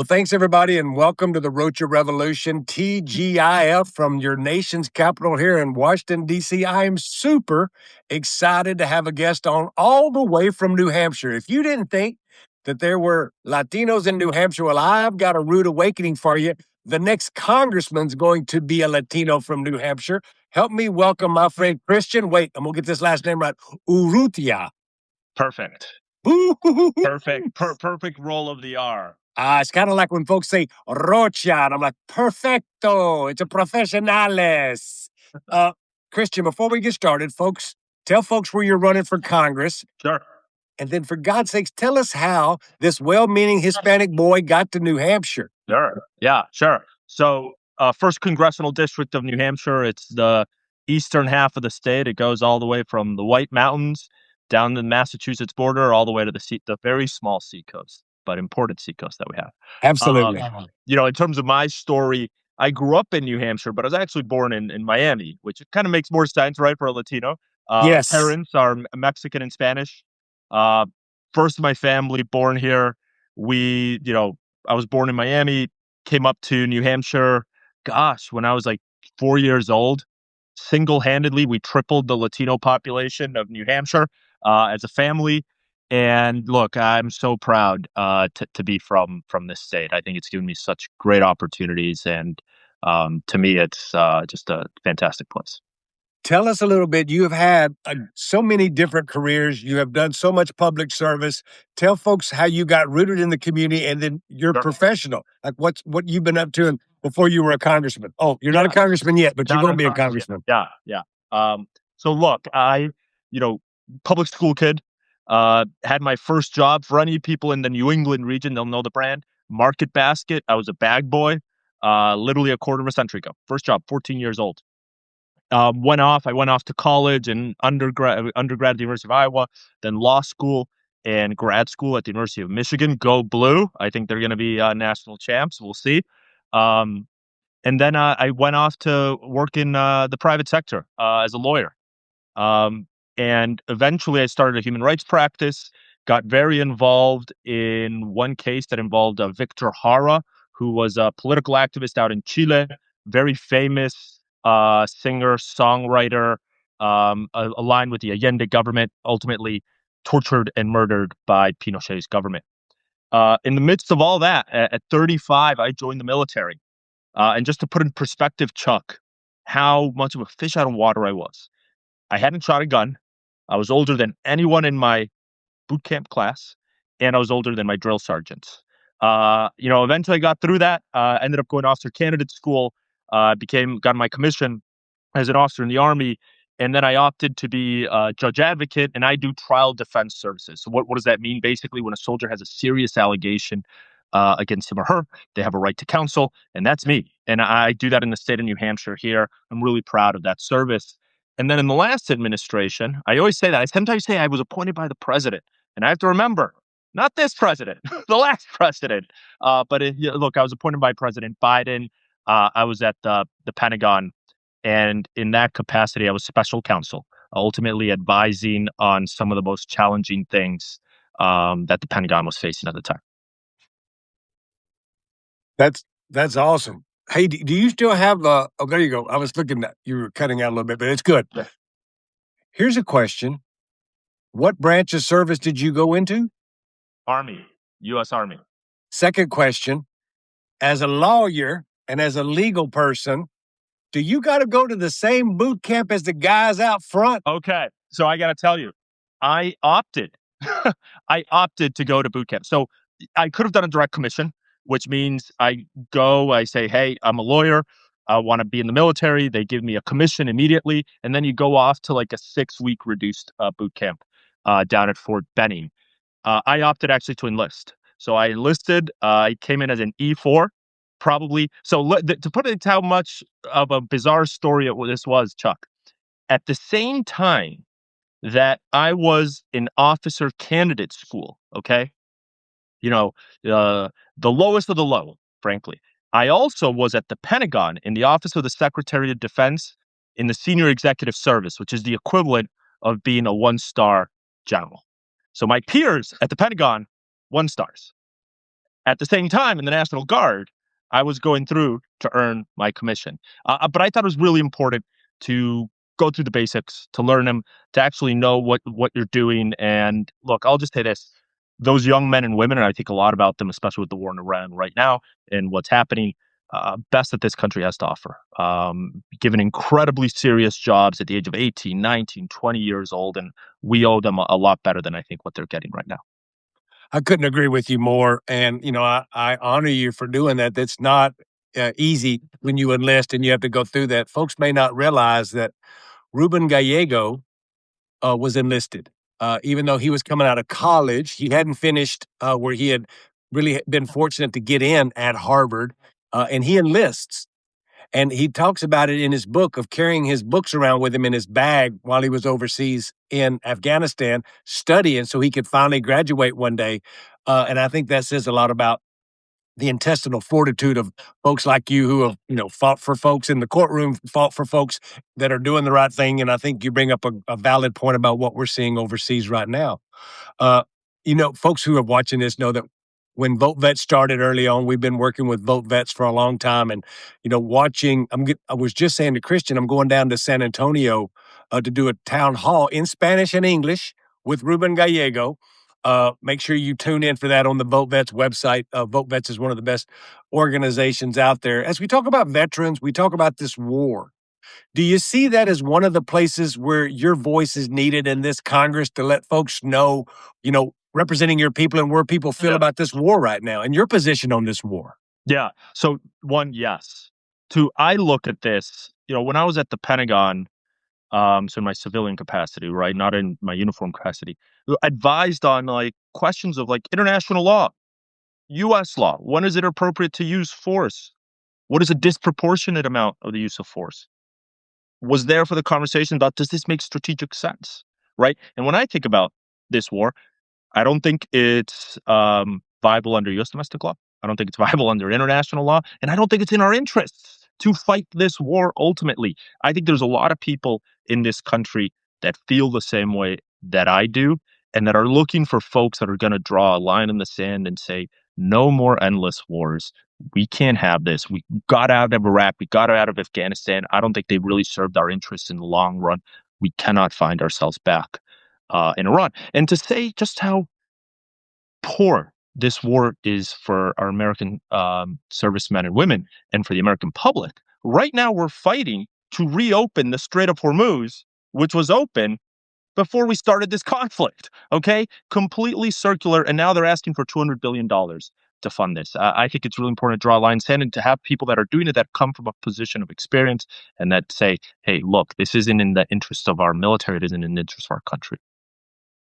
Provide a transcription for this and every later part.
Well, thanks everybody, and welcome to the Rocha Revolution, TGIF, from your nation's capital here in Washington, D.C. I am super excited to have a guest on all the way from New Hampshire. If you didn't think that there were Latinos in New Hampshire, well, I've got a rude awakening for you. The next congressman's going to be a Latino from New Hampshire. Help me welcome my friend Christian. Wait, I'm going to get this last name right. Urrutia. Perfect. Perfect roll of the R. It's kind of like when folks say Rocha, and I'm like, perfecto. It's a professionales. Christian, before we get started, tell folks where you're running for Congress. Sure. And then, for God's sakes, tell us how this well-meaning Hispanic boy got to New Hampshire. Sure. Yeah, sure. So, first congressional district of New Hampshire. It's the eastern half of the state. It goes all the way from the White Mountains down the Massachusetts border, all the way to the very small seacoast, but important seacoast that we have. Absolutely. In terms of my story, I grew up in New Hampshire, but I was actually born in Miami, which kind of makes more sense, right, for a Latino. Yes. Parents are Mexican and Spanish. First of my family born here. I was born in Miami, came up to New Hampshire. Gosh, when I was like 4 years old, single-handedly, we tripled the Latino population of New Hampshire as a family. And look, I'm so proud to be from this state. I think it's given me such great opportunities, and to me, it's just a fantastic place. Tell us a little bit. You have had so many different careers. You have done so much public service. Tell folks how you got rooted in the community, and then you're Sure. professional. Like what you've been up to and before you were a congressman. Oh, you're not a congressman yet, but you're going to be a congressman. Yeah. So look, public school kid, had my first job. For any people in the New England region, they'll know the brand. Market Basket. I was a bag boy, literally a quarter of a century ago. First job, 14 years old. I went off to college and undergrad at the University of Iowa, then law school and grad school at the University of Michigan. Go Blue. I think they're going to be national champs. We'll see. And then I went off to work in the private sector as a lawyer. And eventually I started a human rights practice, got very involved in one case that involved Victor Jara, who was a political activist out in Chile, very famous singer, songwriter, aligned with the Allende government, ultimately tortured and murdered by Pinochet's government. In the midst of all that, at 35, I joined the military. And just to put in perspective, Chuck, how much of a fish out of water I was. I hadn't shot a gun. I was older than anyone in my boot camp class, and I was older than my drill sergeants. Eventually I got through that, ended up going to officer candidate school, got my commission as an officer in the Army, and then I opted to be a judge advocate, and I do trial defense services. So what does that mean? Basically, when a soldier has a serious allegation against him or her, they have a right to counsel, and that's me. And I do that in the state of New Hampshire here. I'm really proud of that service. And then in the last administration, I always say that. I sometimes say I was appointed by the president, and I have to remember, not this president, the last president. Look, I was appointed by President Biden. I was at the Pentagon, and in that capacity, I was special counsel, ultimately advising on some of the most challenging things that the Pentagon was facing at the time. That's awesome. Hey, do you still have oh, there you go. I was looking at you were cutting out a little bit, but it's good. Yeah. Here's a question. What branch of service did you go into? Army, U.S. Army. Second question. As a lawyer and as a legal person, do you got to go to the same boot camp as the guys out front? Okay. So I got to tell you, I opted to go to boot camp. So I could have done a direct commission, which means I say, hey, I'm a lawyer. I want to be in the military. They give me a commission immediately. And then you go off to like a 6-week reduced boot camp down at Fort Benning. I opted actually to enlist. So I enlisted. I came in as an E4, probably. So to put it into how much of a bizarre story this was, Chuck, at the same time that I was in officer candidate school, okay? The lowest of the low, frankly. I also was at the Pentagon in the Office of the Secretary of Defense in the Senior Executive Service, which is the equivalent of being a 1-star general. So my peers at the Pentagon, 1 stars. At the same time, in the National Guard, I was going through to earn my commission. But I thought it was really important to go through the basics, to learn them, to actually know what you're doing. And look, I'll just say this: those young men and women, and I think a lot about them, especially with the war in Iran right now and what's happening. Best that this country has to offer. Given incredibly serious jobs at the age of 18, 19, 20 years old, and we owe them a lot better than I think what they're getting right now. I couldn't agree with you more. And, I honor you for doing that. That's not easy when you enlist and you have to go through that. Folks may not realize that Ruben Gallego was enlisted. Even though he was coming out of college, he hadn't finished where he had really been fortunate to get in at Harvard, and he enlists. And he talks about it in his book of carrying his books around with him in his bag while he was overseas in Afghanistan studying so he could finally graduate one day. And I think that says a lot about the intestinal fortitude of folks like you who have, fought for folks in the courtroom, fought for folks that are doing the right thing. And I think you bring up a valid point about what we're seeing overseas right now. Uh, folks who are watching this know that when Vote Vets started early on, we've been working with Vote Vets for a long time, and watching. I was just saying to Christian, I'm going down to San Antonio to do a town hall in Spanish and English with Ruben Gallego. Make sure you tune in for that on the Vote Vets website. Vote Vets is one of the best organizations out there. As we talk about veterans, we talk about this war. Do you see that as one of the places where your voice is needed in this Congress to let folks know, representing your people and where people feel about this war right now and your position on this war? Yeah. So one, yes. Two, I look at this, when I was at the Pentagon, so in my civilian capacity, right, not in my uniform capacity, advised on like questions of like international law, U.S. law. When is it appropriate to use force? What is a disproportionate amount of the use of force? Was there for the conversation about, does this make strategic sense? Right. And when I think about this war, I don't think it's viable under U.S. domestic law. I don't think it's viable under international law. And I don't think it's in our interests to fight this war ultimately. I think there's a lot of people in this country that feel the same way that I do and that are looking for folks that are going to draw a line in the sand and say, no more endless wars. We can't have this. We got out of Iraq. We got out of Afghanistan. I don't think they really served our interests in the long run. We cannot find ourselves back in Iran. And to say just how poor this war is for our American servicemen and women and for the American public. Right now, we're fighting to reopen the Strait of Hormuz, which was open before we started this conflict. Okay, completely circular, and now they're asking for $200 billion to fund this. I think it's really important to draw a line in the sand and to have people that are doing it that come from a position of experience and that say, "Hey, look, this isn't in the interest of our military; it isn't in the interest of our country."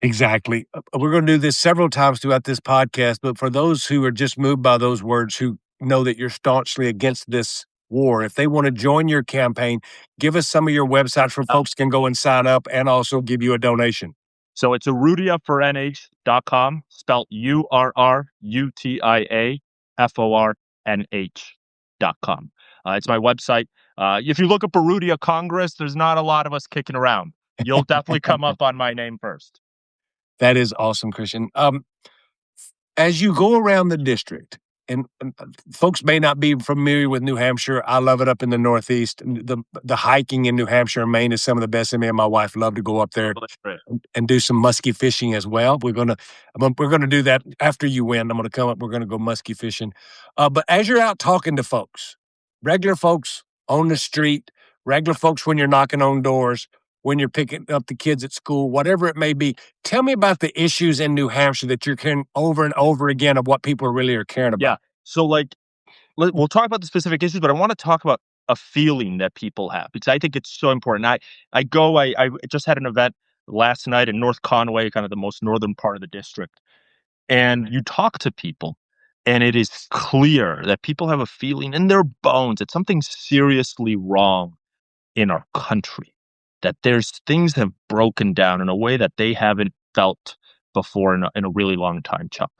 Exactly. We're going to do this several times throughout this podcast, but for those who are just moved by those words, who know that you're staunchly against this war, if they want to join your campaign, give us some of your websites where folks can go and sign up and also give you a donation. So it's urrutiafornh.com, spelled URRUTIAFORNH.com. It's my website. If you look up Urrutia Congress, there's not a lot of us kicking around. You'll definitely come up on my name first. That is awesome, Christian. As you go around the district, and folks may not be familiar with New Hampshire. I love it up in the Northeast. The hiking in New Hampshire and Maine is some of the best. And me and my wife love to go up there and do some muskie fishing as well. We're gonna do that after you win. I'm gonna come up. We're gonna go muskie fishing. But as you're out talking to folks, regular folks on the street, regular folks when you're knocking on doors, when you're picking up the kids at school, whatever it may be. Tell me about the issues in New Hampshire that you're hearing over and over again of what people really are caring about. Yeah. So, we'll talk about the specific issues, but I want to talk about a feeling that people have because I think it's so important. I just had an event last night in North Conway, kind of the most northern part of the district, and you talk to people, and it is clear that people have a feeling in their bones that something's seriously wrong in our country, that there's things have broken down in a way that they haven't felt before in a really long time, Chuck.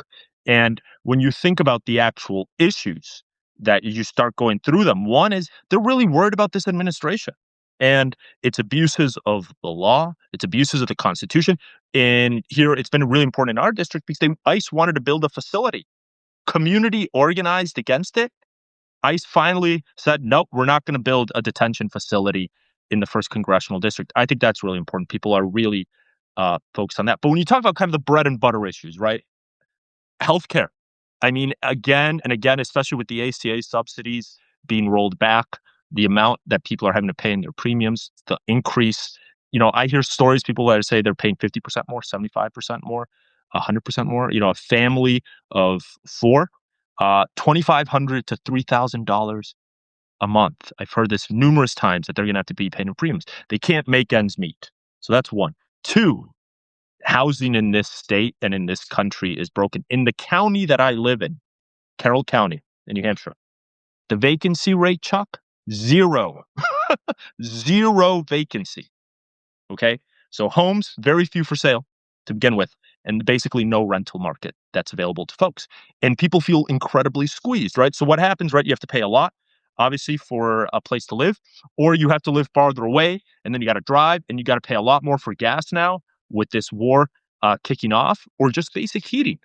And when you think about the actual issues that you start going through them, one is they're really worried about this administration and its abuses of the law, its abuses of the Constitution. And here it's been really important in our district because ICE wanted to build a facility community organized against it. ICE finally said, nope, we're not going to build a detention facility in the first congressional district. I think that's really important. People are really focused on that. But when you talk about kind of the bread and butter issues, right? Healthcare. I mean, again and again, especially with the ACA subsidies being rolled back, the amount that people are having to pay in their premiums, the increase. I hear stories, people that say they're paying 50% more, 75% more, 100% more. A family of four, $2,500 to $3,000 a month. I've heard this numerous times that they're going to have to be paying in premiums. They can't make ends meet. So that's one. Two, housing in this state and in this country is broken. In the county that I live in, Carroll County in New Hampshire, the vacancy rate, Chuck, zero. Zero vacancy. Okay. So homes, very few for sale to begin with, and basically no rental market that's available to folks. And people feel incredibly squeezed, right? So what happens, right? You have to pay a lot, obviously, for a place to live, or you have to live farther away, and then you got to drive, and you got to pay a lot more for gas now with this war kicking off, or just basic heating.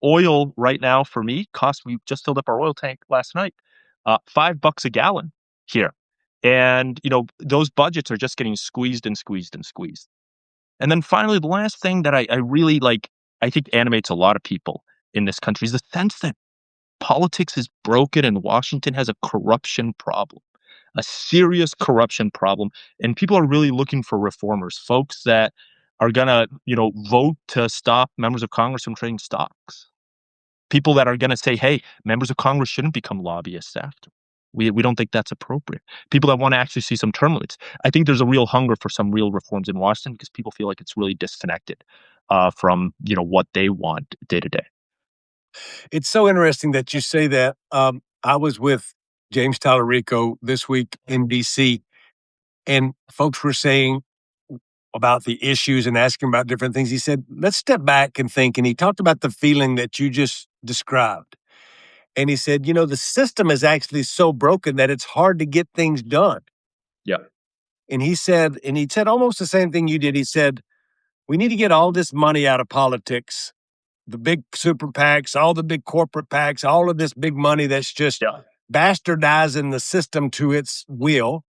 Oil right now for me costs, we just filled up our oil tank last night, $5 a gallon here. And, those budgets are just getting squeezed and squeezed and squeezed. And then finally, the last thing that I really like, I think animates a lot of people in this country is the sense that politics is broken and Washington has a corruption problem, a serious corruption problem. And people are really looking for reformers, folks that are going to, vote to stop members of Congress from trading stocks. People that are going to say, hey, members of Congress shouldn't become lobbyists after. We don't think that's appropriate. People that want to actually see some term limits. I think there's a real hunger for some real reforms in Washington because people feel like it's really disconnected from what they want day to day. It's so interesting that you say that. I was with James Tallarico this week in DC, and folks were saying about the issues and asking about different things. He said, let's step back and think. And he talked about the feeling that you just described. And he said, the system is actually so broken that it's hard to get things done. Yeah. And he said almost the same thing you did. He said, we need to get all this money out of politics, the big super PACs, all the big corporate PACs, all of this big money that's just bastardizing the system to its will.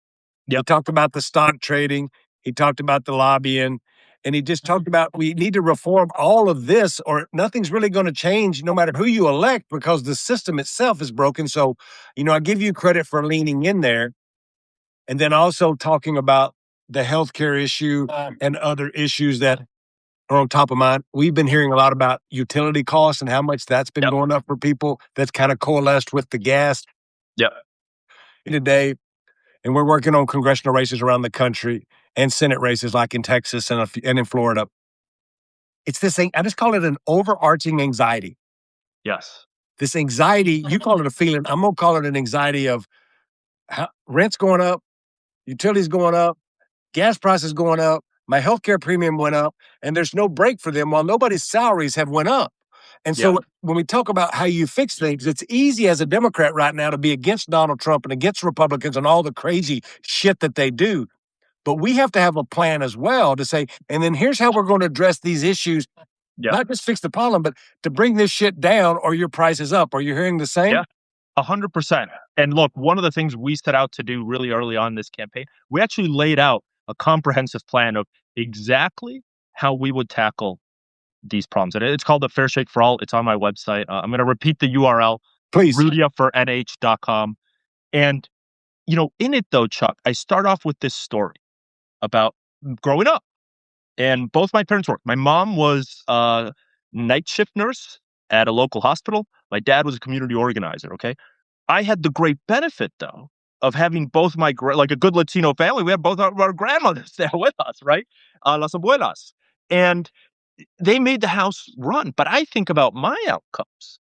Yep. He talked about the stock trading. He talked about the lobbying. And he just talked about we need to reform all of this or nothing's really going to change no matter who you elect because the system itself is broken. So, I give you credit for leaning in there. And then also talking about the healthcare issue and other issues that are on top of mind. We've been hearing a lot about utility costs and how much that's been going up for people. That's kind of coalesced with the gas. Yeah. Today, and we're working on congressional races around the country and Senate races like in Texas and in Florida. It's this thing, I just call it an overarching anxiety. Yes. This anxiety, you call it a feeling, I'm going to call it an anxiety of rent's going up, utilities going up, gas prices going up, my healthcare premium went up, and there's no break for them while nobody's salaries have went up. And so when we talk about how you fix things, it's easy as a Democrat right now to be against Donald Trump and against Republicans and all the crazy shit that they do. But we have to have a plan as well to say, and then here's how we're going to address these issues. Not just fix the problem, but to bring this shit down or your price is up. Are you hearing the same? Yeah, 100%. And look, one of the things we set out to do really early on in this campaign, we actually laid out a comprehensive plan of exactly how we would tackle these problems. And it's called the Fair Shake for All. It's on my website. I'm going to repeat the URL. Please. RurrutiaForNH.com. And, in it though, Chuck, I start off with this story about growing up. And both my parents worked. My mom was a night shift nurse at a local hospital. My dad was a community organizer, okay? I had the great benefit, though, of having both like a good Latino family. We have both our grandmothers there with us, right? Las abuelas. And they made the house run. But I think about my outcomes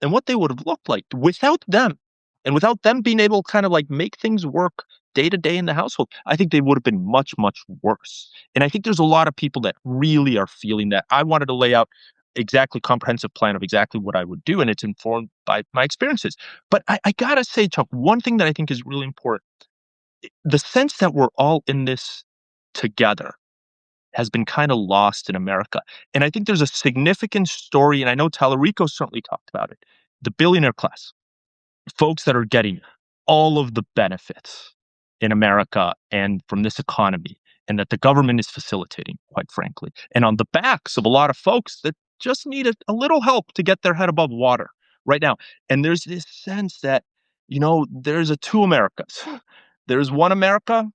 and what they would have looked like without them. And without them being able to kind of like make things work day to day in the household, I think they would have been much, much worse. And I think there's a lot of people that really are feeling that. I wanted to lay out exactly comprehensive plan of exactly what I would do, and it's informed by my experiences. But I gotta say, Chuck, one thing that I think is really important, the sense that we're all in this together has been kind of lost in America. And I think there's a significant story, and I know Tallarico certainly talked about it, the billionaire class, folks that are getting all of the benefits in America and from this economy, and that the government is facilitating, quite frankly, and on the backs of a lot of folks that just need a little help to get their head above water right now. And there's this sense that, there's a two Americas. There's one America,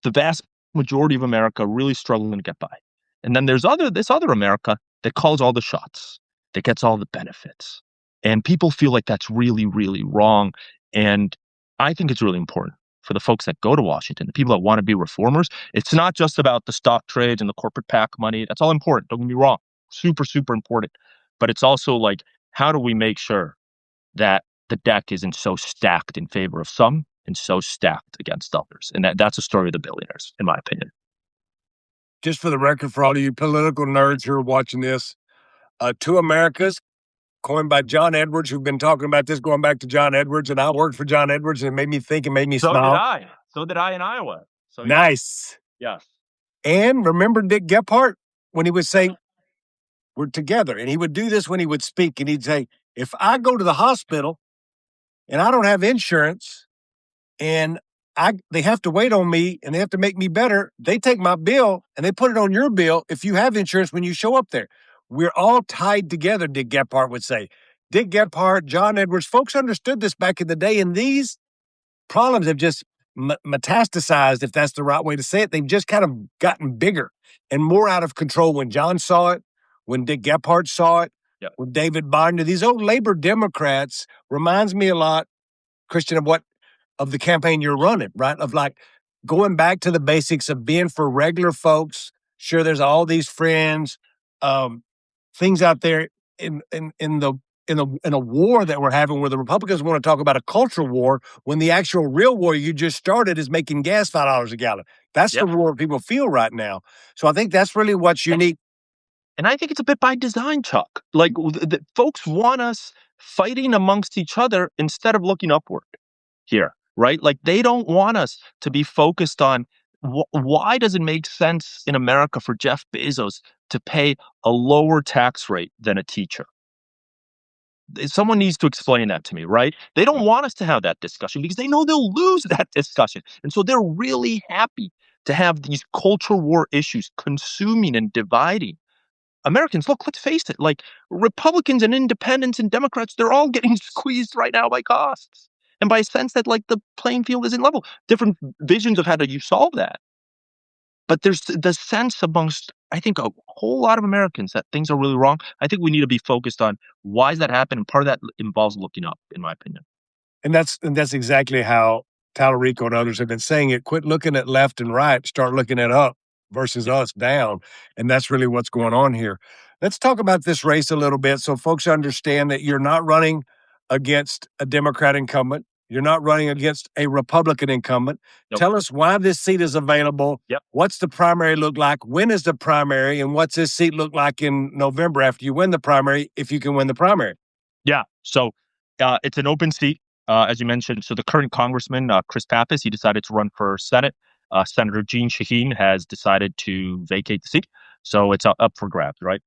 the vast majority of America really struggling to get by. And then there's this other America that calls all the shots, that gets all the benefits. And people feel like that's really, really wrong. And I think it's really important for the folks that go to Washington, the people that want to be reformers. It's not just about the stock trades and the corporate PAC money. That's all important. Don't get me wrong. Super, super important. But it's also like, how do we make sure that the deck isn't so stacked in favor of some and so stacked against others? And that's a story of the billionaires, in my opinion. Just for the record, for all of you political nerds who are watching this, Two Americas, coined by John Edwards, who've been talking about this going back to John Edwards, and I worked for John Edwards, and it made me think and made me smile. So did I in Iowa. So nice. Yes. And remember Dick Gephardt when he would say, we're together. And he would do this when he would speak. And he'd say, if I go to the hospital and I don't have insurance and they have to wait on me and they have to make me better, they take my bill and they put it on your bill if you have insurance when you show up there. We're all tied together, Dick Gephardt would say. Dick Gephardt, John Edwards, folks understood this back in the day, and these problems have just metastasized, if that's the right way to say it. They've just kind of gotten bigger and more out of control when John saw it, when Dick Gephardt saw it, with David Binder. These old labor Democrats reminds me a lot, Christian, of the campaign you're running, right? Of like going back to the basics of being for regular folks. Sure, there's all these friends, things out there in a war that we're having where the Republicans want to talk about a cultural war when the actual real war you just started is making gas $5 a gallon. That's the war people feel right now. So I think that's really what's unique. And I think it's a bit by design, Chuck. Like, the folks want us fighting amongst each other instead of looking upward here, right? Like, they don't want us to be focused on why does it make sense in America for Jeff Bezos to pay a lower tax rate than a teacher? Someone needs to explain that to me, right? They don't want us to have that discussion because they know they'll lose that discussion. And so they're really happy to have these culture war issues consuming and dividing Americans. Look, let's face it, like Republicans and independents and Democrats, they're all getting squeezed right now by costs and by a sense that like the playing field isn't level. Different visions of how do you solve that. But there's the sense amongst, I think, a whole lot of Americans that things are really wrong. I think we need to be focused on why is that happening? And part of that involves looking up, in my opinion. And that's exactly how Tallarico and others have been saying it. Quit looking at left and right, start looking at up versus us down. And that's really what's going on here. Let's talk about this race a little bit so folks understand that you're not running against a Democrat incumbent. You're not running against a Republican incumbent. Nope. Tell us why this seat is available. What's the primary look like? When is the primary? And what's this seat look like in November after you win the primary, if you can win the primary? Yeah. So it's an open seat, as you mentioned. So the current congressman, Chris Pappas, he decided to run for Senate. Senator Jeanne Shaheen has decided to vacate the seat. So it's up for grabs, right?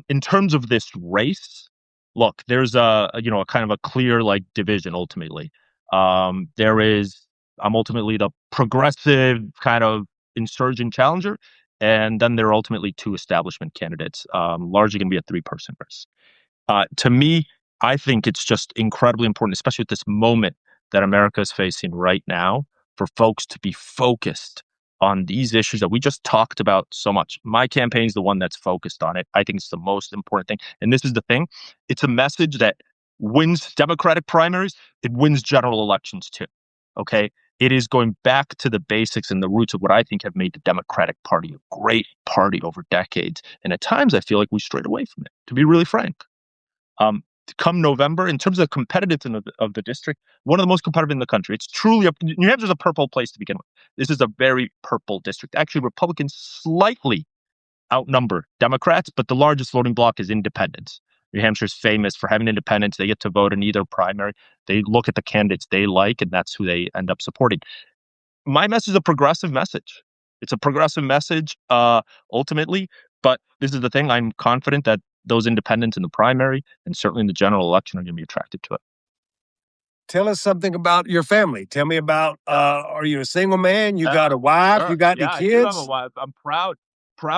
In terms of this race, look, there's a kind of a clear like division ultimately. I'm ultimately the progressive kind of insurgent challenger, and then there are ultimately two establishment candidates, largely going to be a three-person race. To me, I think it's just incredibly important, especially at this moment that America is facing right now, for folks to be focused on these issues that we just talked about so much. My campaign is the one that's focused on it. I think it's the most important thing. And this is the thing. It's a message that wins Democratic primaries. It wins general elections too. Okay. It is going back to the basics and the roots of what I think have made the Democratic Party a great party over decades. And at times I feel like we strayed away from it, to be really frank. Come November, in terms of the competitiveness of the district, one of the most competitive in the country. It's truly New Hampshire's a purple place to begin with. This is a very purple district. Actually, Republicans slightly outnumber Democrats, but the largest voting bloc is independents. New Hampshire's famous for having independents. They get to vote in either primary. They look at the candidates they like, and that's who they end up supporting. My message is a progressive message. It's a progressive message, ultimately. But this is the thing. I'm confident that those independents in the primary and certainly in the general election are going to be attracted to it. Tell us something about your family. Tell me about, are you a single man? You got a wife? Sure. You got any Yeah, I do have a kids? wife. I'm proud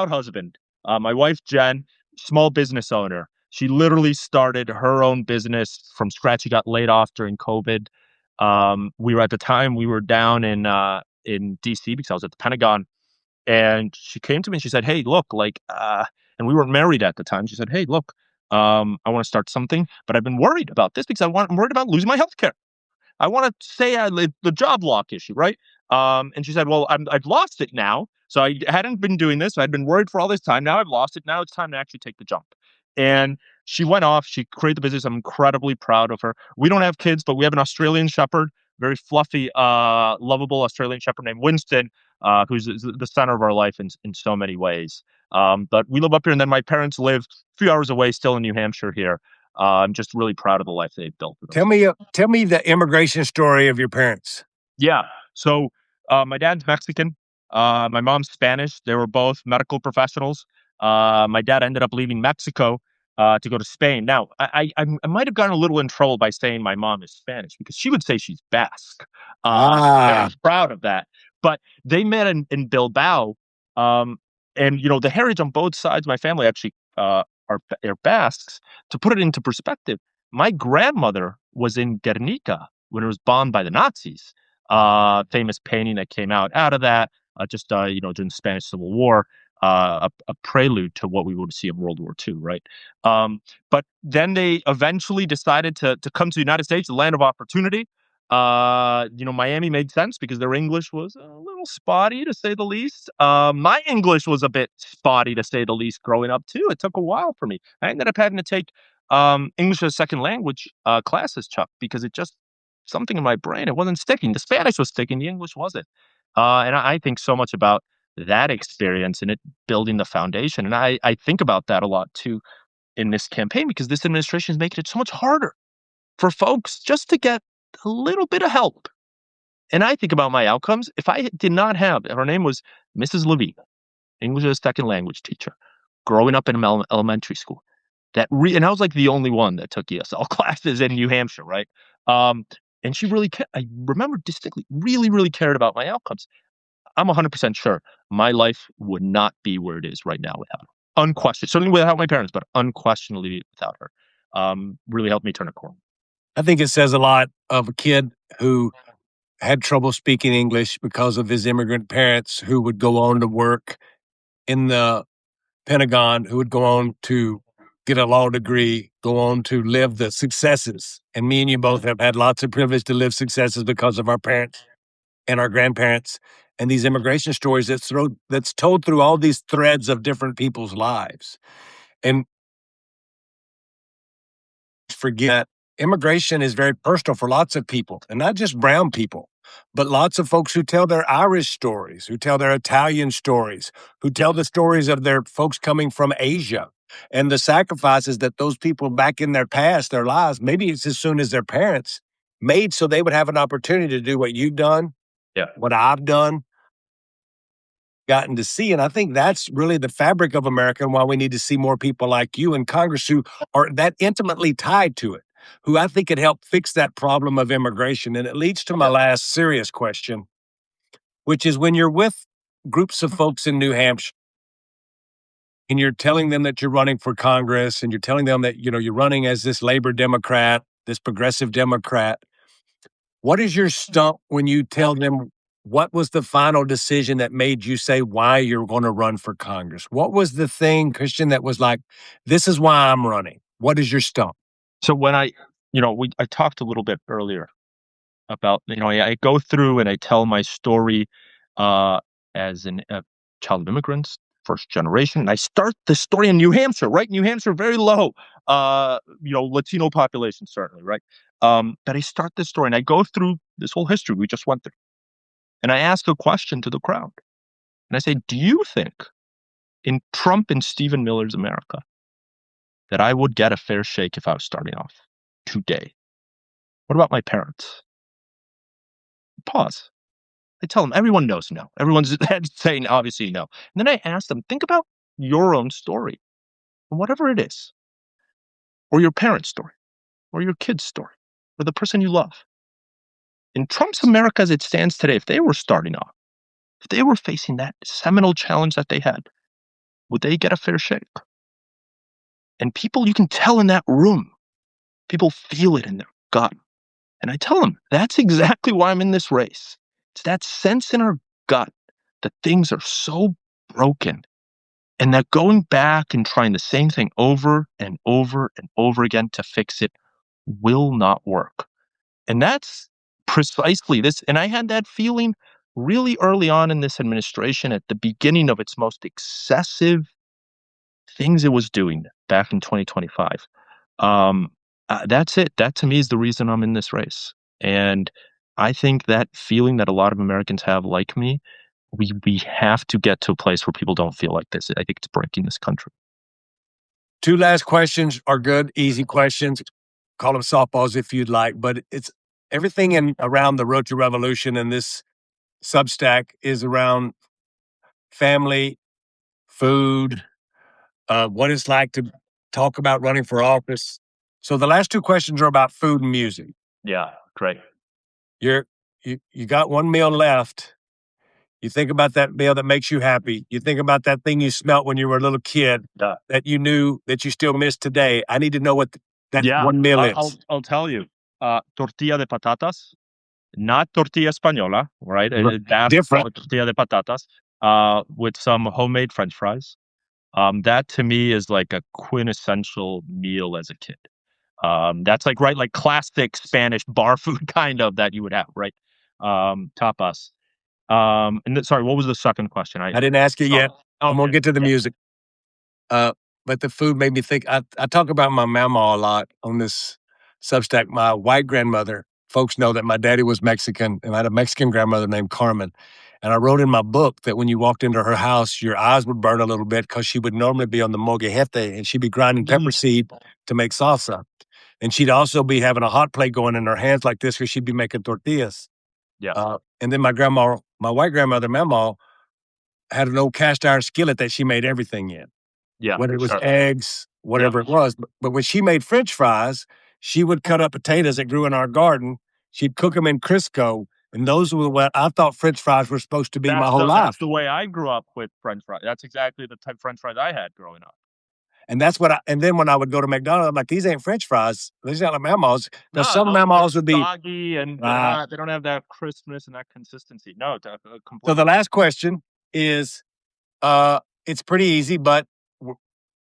husband. My wife, Jen, small business owner. She literally started her own business from scratch. She got laid off during COVID. We were at the time we were down in DC because I was at the Pentagon, and she came to me and she said, "Hey, look, and we weren't married at the time. She said, "Hey, look, I want to start something, but I've been worried about this because I'm worried about losing my health care. I want to say the job lock issue, right?" And she said, "Well, I've lost it now. So I hadn't been doing this. I'd been worried for all this time. Now I've lost it. Now it's time to actually take the jump." And she went off. She created the business. I'm incredibly proud of her. We don't have kids, but we have an Australian Shepherd, very fluffy, lovable Australian Shepherd named Winston, who's the center of our life in so many ways. But we live up here, and then my parents live a few hours away, still in New Hampshire here. I'm just really proud of the life they've built for themselves. Tell me the immigration story of your parents. Yeah. So my dad's Mexican. My mom's Spanish. They were both medical professionals. My dad ended up leaving Mexico to go to Spain. Now, I might have gotten a little in trouble by saying my mom is Spanish because she would say she's Basque. I'm very Ah, proud of that. But they met in Bilbao, and the heritage on both sides of my family actually are Basques. To put it into perspective, my grandmother was in Guernica when it was bombed by the Nazis. Famous painting that came out of that, during the Spanish Civil War, a prelude to what we would see in World War II, right? But then they eventually decided to come to the United States, the land of opportunity. Miami made sense because their English was a little spotty, to say the least. My English was a bit spotty, to say the least, growing up too. It took a while for me. I ended up having to take English as a second language classes, Chuck, because it just something in my brain. It wasn't sticking. The Spanish was sticking. The English wasn't. And I think so much about that experience and it building the foundation. And I think about that a lot too in this campaign because this administration is making it so much harder for folks just to get a little bit of help. And I think about my outcomes. If I did not have, her name was Mrs. Levine, English as a second language teacher, growing up in elementary school. And I was like the only one that took ESL classes in New Hampshire, right? Um, and she really, I remember distinctly, really, really cared about my outcomes. I'm 100% sure my life would not be where it is right now without her. Unquestioned, certainly without my parents, but unquestionably without her. Really helped me turn a corner. I think it says a lot of a kid who had trouble speaking English because of his immigrant parents who would go on to work in the Pentagon, who would go on to get a law degree, go on to live the successes. And me and you both have had lots of privilege to live successes because of our parents and our grandparents and these immigration stories that's told through all these threads of different people's lives. And forget that immigration is very personal for lots of people, and not just brown people, but lots of folks who tell their Irish stories, who tell their Italian stories, who tell the stories of their folks coming from Asia and the sacrifices that those people back in their past, their lives, maybe it's as soon as their parents made so they would have an opportunity to do what you've done, Yeah. what I've done, gotten to see. And I think that's really the fabric of America and why we need to see more people like you in Congress who are that intimately tied to it, who I think could help fix that problem of immigration. And it leads to my last serious question, which is when you're with groups of folks in New Hampshire and you're telling them that you're running for Congress and you're telling them that, you're running as this labor Democrat, this progressive Democrat, what is your stump when you tell them what was the final decision that made you say why you're going to run for Congress? What was the thing, Christian, that was like, this is why I'm running? What is your stump? So when I talked a little bit earlier about, I go through and I tell my story uh, as a child of immigrants, first generation. And I start the story in New Hampshire, right? New Hampshire, very low, Latino population, certainly, right? But I start this story and I go through this whole history we just went through. And I ask a question to the crowd. And I say, do you think in Trump and Stephen Miller's America that I would get a fair shake if I was starting off today? What about my parents? Pause. I tell them everyone knows no. Everyone's saying obviously no. And then I ask them, think about your own story. whatever it is, or your parents' story, or your kid's story, or the person you love. In Trump's America as it stands today, if they were starting off, if they were facing that seminal challenge that they had, would they get a fair shake? And people, you can tell in that room, people feel it in their gut. And I tell them, that's exactly why I'm in this race. It's that sense in our gut that things are so broken and that going back and trying the same thing over and over and over again to fix it will not work. And that's precisely this. And I had that feeling really early on in this administration at the beginning of its most excessive things it was doing back in 2025. Um, that's it. That to me is the reason I'm in this race. And I think that feeling that a lot of Americans have, like me, we have to get to a place where people don't feel like this. I think it's breaking this country. Two last questions are good, easy questions. Call them softballs if you'd like, but it's everything in around the Rocha Revolution and this Substack is around family, food, what it's like to talk about running for office. So the last two questions are about food and music. Yeah, great. You got one meal left. You think about that meal that makes you happy. You think about that thing you smelt when you were a little kid that you knew that you still miss today. I need to know what that one meal is. I'll tell you. Tortilla de patatas, not tortilla española, right? Different. Tortilla de patatas with some homemade French fries. That to me is like a quintessential meal as a kid. That's like classic Spanish bar food kind of that you would have, right? Tapas. Sorry, what was the second question? I didn't ask you yet. I'm gonna get to the music. But the food made me think. I talk about my mama a lot on this Substack. My white grandmother, folks know that my daddy was Mexican, and I had a Mexican grandmother named Carmen. And I wrote in my book that when you walked into her house, your eyes would burn a little bit because she would normally be on the molcajete, and she'd be grinding pepper seed to make salsa. And she'd also be having a hot plate going in her hands like this because she'd be making tortillas. Yeah. And then my white grandmother, Mama, had an old cast iron skillet that she made everything in. Yeah. Whether it was eggs, whatever it was. But when she made French fries, she would cut up potatoes that grew in our garden. She'd cook them in Crisco. And those were what I thought French fries were supposed to be my whole life. That's the way I grew up with French fries. That's exactly the type of French fries I had growing up. And that's what and then when I would go to McDonald's, I'm like, these ain't French fries. These aren't like Mama's. Because some Mama's would be soggy and they don't have that crispness and that consistency. No, completely. So the last question is, it's pretty easy, but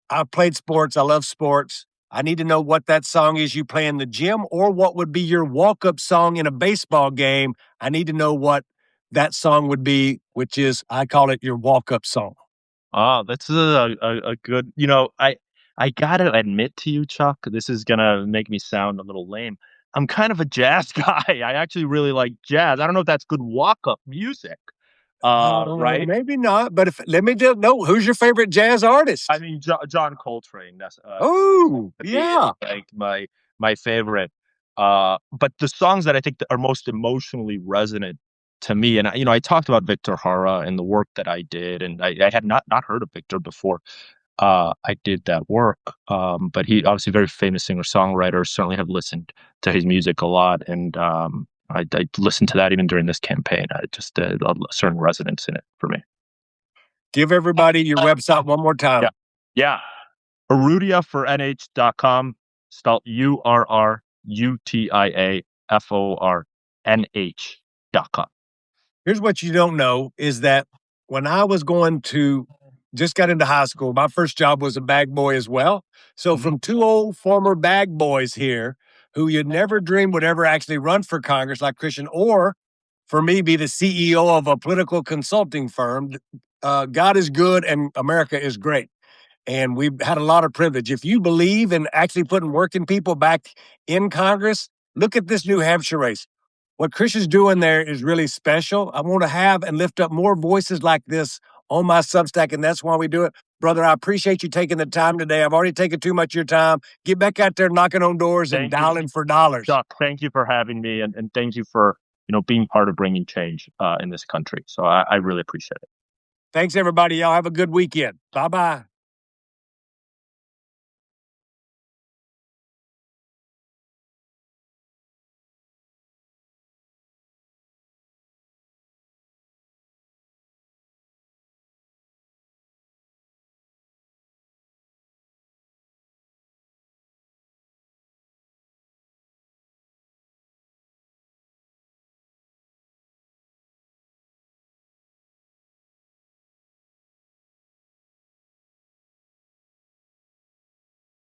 I've played sports. I love sports. I need to know what that song is you play in the gym, or what would be your walk-up song in a baseball game. I need to know what that song would be, which is, I call it your walk-up song. Oh, that's a good, I gotta admit to you, Chuck, this is gonna make me sound a little lame. I'm kind of a jazz guy. I actually really like jazz. I don't know if that's good walk-up music. Right? Maybe not, but let me know, who's your favorite jazz artist? I mean, John Coltrane. That's yeah, like my favorite. But the songs that I think that are most emotionally resonant to me, and I talked about Victor Hara and the work that I did, and I had not heard of Victor before. I did that work, but he obviously a very famous singer-songwriter. Certainly have listened to his music a lot, and I listened to that even during this campaign. I just a certain resonance in it for me. Give everybody your website one more time. Yeah. Urrutia for NH.com, spelled URRUTIAFORNH.com. Here's what you don't know is that when I was just got into high school, my first job was a bag boy as well. So from two old former bag boys here who you'd never dream would ever actually run for Congress like Christian, or for me, be the CEO of a political consulting firm. God is good and America is great. And we've had a lot of privilege. If you believe in actually putting working people back in Congress, look at this New Hampshire race. What Christian's doing there is really special. I want to have and lift up more voices like this on my Substack, and that's why we do it. Brother, I appreciate you taking the time today. I've already taken too much of your time. Get back out there knocking on doors and dialing for dollars. Chuck, thank you for having me, and thank you for being part of bringing change in this country. So I really appreciate it. Thanks, everybody. Y'all have a good weekend. Bye-bye.